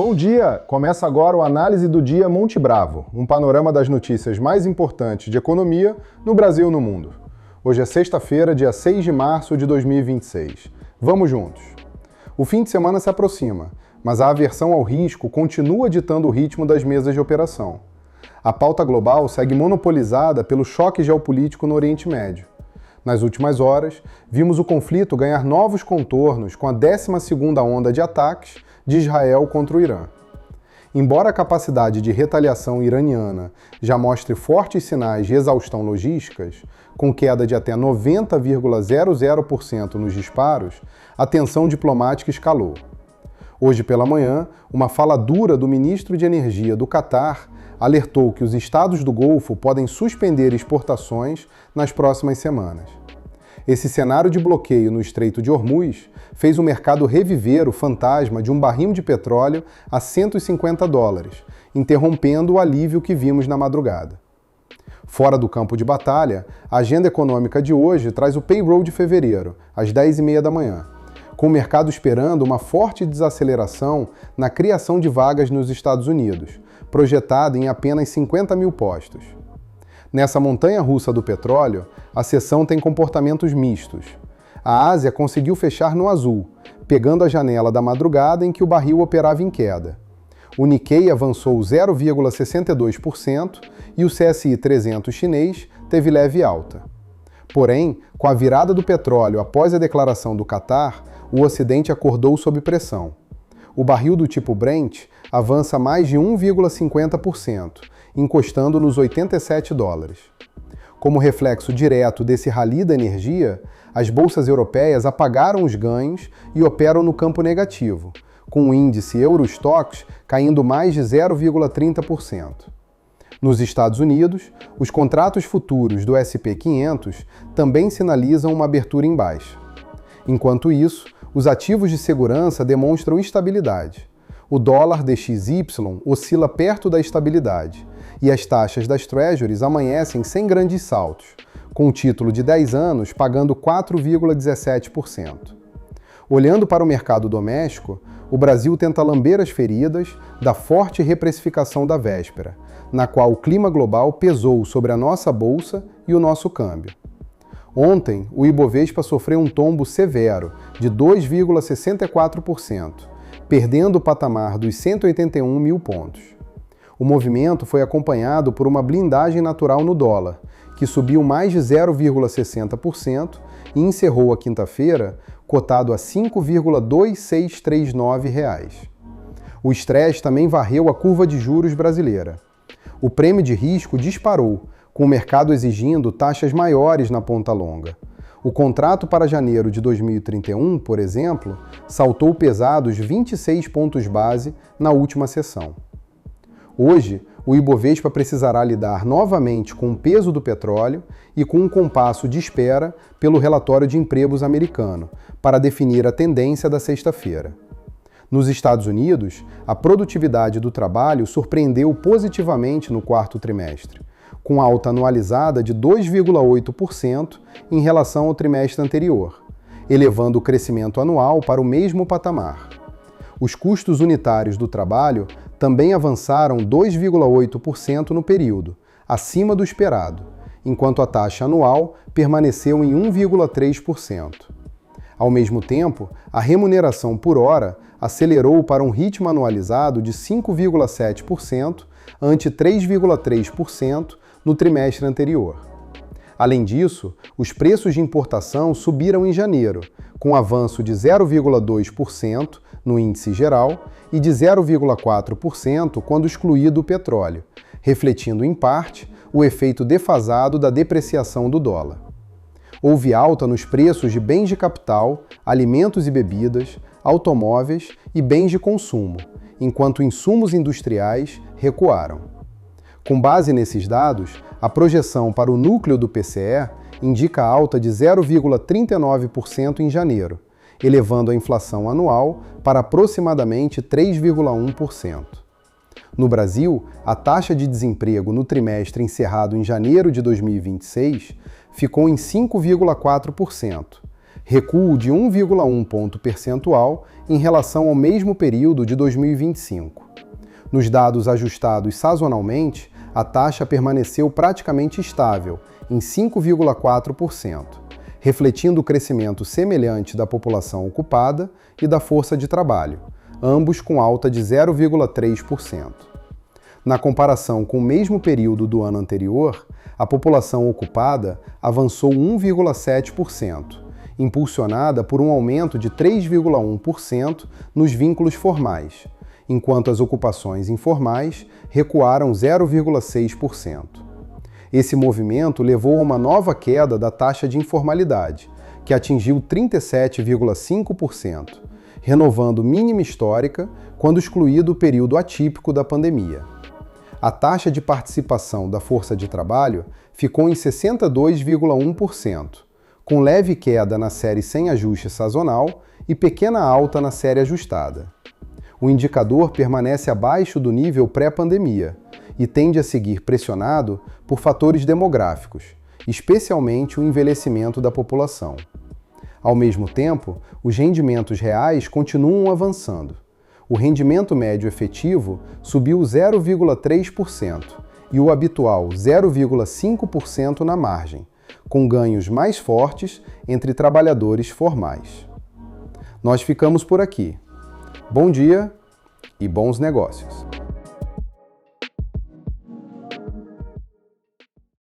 Bom dia! Começa agora o Análise do Dia Monte Bravo, um panorama das notícias mais importantes de economia no Brasil e no mundo. Hoje é sexta-feira, dia 6 de março de 2026. Vamos juntos! O fim de semana se aproxima, mas a aversão ao risco continua ditando o ritmo das mesas de operação. A pauta global segue monopolizada pelo choque geopolítico no Oriente Médio. Nas últimas horas, vimos o conflito ganhar novos contornos com a 12ª onda de ataques de Israel contra o Irã. Embora a capacidade de retaliação iraniana já mostre fortes sinais de exaustão logísticas, com queda de até 90,00% nos disparos, a tensão diplomática escalou. Hoje pela manhã, uma fala dura do ministro de Energia do Catar alertou que os estados do Golfo podem suspender exportações nas próximas semanas. Esse cenário de bloqueio no Estreito de Hormuz fez o mercado reviver o fantasma de um barril de petróleo a $150, interrompendo o alívio que vimos na madrugada. Fora do campo de batalha, a agenda econômica de hoje traz o payroll de fevereiro, às 10h30 da manhã, com o mercado esperando uma forte desaceleração na criação de vagas nos Estados Unidos, projetada em apenas 50 mil postos. Nessa montanha-russa do petróleo, a sessão tem comportamentos mistos. A Ásia conseguiu fechar no azul, pegando a janela da madrugada em que o barril operava em queda. O Nikkei avançou 0,62% e o CSI 300 chinês teve leve alta. Porém, com a virada do petróleo após a declaração do Catar, o Ocidente acordou sob pressão. O barril do tipo Brent avança mais de 1,50%, encostando nos $87. Como reflexo direto desse rally da energia, as bolsas europeias apagaram os ganhos e operam no campo negativo, com o índice Eurostoxx caindo mais de 0,30%. Nos Estados Unidos, os contratos futuros do S&P 500 também sinalizam uma abertura em baixa. Enquanto isso, os ativos de segurança demonstram estabilidade. O dólar DXY oscila perto da estabilidade e as taxas das Treasuries amanhecem sem grandes saltos, com o título de 10 anos pagando 4,17%. Olhando para o mercado doméstico, o Brasil tenta lamber as feridas da forte reprecificação da véspera, na qual o clima global pesou sobre a nossa bolsa e o nosso câmbio. Ontem, o Ibovespa sofreu um tombo severo de 2,64%, perdendo o patamar dos 181 mil pontos. O movimento foi acompanhado por uma blindagem natural no dólar, que subiu mais de 0,60% e encerrou a quinta-feira cotado a R$ 5,2639. O estresse também varreu a curva de juros brasileira. O prêmio de risco disparou, com o mercado exigindo taxas maiores na ponta longa. O contrato para janeiro de 2031, por exemplo, saltou pesados 26 pontos base na última sessão. Hoje, o Ibovespa precisará lidar novamente com o peso do petróleo e com um compasso de espera pelo relatório de empregos americano, para definir a tendência da sexta-feira. Nos Estados Unidos, a produtividade do trabalho surpreendeu positivamente no quarto trimestre, com alta anualizada de 2,8% em relação ao trimestre anterior, elevando o crescimento anual para o mesmo patamar. Os custos unitários do trabalho também avançaram 2,8% no período, acima do esperado, enquanto a taxa anual permaneceu em 1,3%. Ao mesmo tempo, a remuneração por hora acelerou para um ritmo anualizado de 5,7% ante 3,3% no trimestre anterior. Além disso, os preços de importação subiram em janeiro, com avanço de 0,2% no índice geral e de 0,4% quando excluído o petróleo, refletindo em parte o efeito defasado da depreciação do dólar. Houve alta nos preços de bens de capital, alimentos e bebidas, automóveis e bens de consumo, enquanto insumos industriais recuaram. Com base nesses dados, a projeção para o núcleo do PCE indica alta de 0,39% em janeiro, elevando a inflação anual para aproximadamente 3,1%. No Brasil, a taxa de desemprego no trimestre encerrado em janeiro de 2026 ficou em 5,4%, recuo de 1,1 ponto percentual em relação ao mesmo período de 2025. Nos dados ajustados sazonalmente, a taxa permaneceu praticamente estável, em 5,4%, refletindo o crescimento semelhante da população ocupada e da força de trabalho, ambos com alta de 0,3%. Na comparação com o mesmo período do ano anterior, a população ocupada avançou 1,7%, impulsionada por um aumento de 3,1% nos vínculos formais, enquanto as ocupações informais recuaram 0,6%. Esse movimento levou a uma nova queda da taxa de informalidade, que atingiu 37,5%, renovando mínima histórica quando excluído o período atípico da pandemia. A taxa de participação da força de trabalho ficou em 62,1%, com leve queda na série sem ajuste sazonal e pequena alta na série ajustada. O indicador permanece abaixo do nível pré-pandemia e tende a seguir pressionado por fatores demográficos, especialmente o envelhecimento da população. Ao mesmo tempo, os rendimentos reais continuam avançando. O rendimento médio efetivo subiu 0,3% e o habitual 0,5% na margem, com ganhos mais fortes entre trabalhadores formais. Nós ficamos por aqui. Bom dia e bons negócios!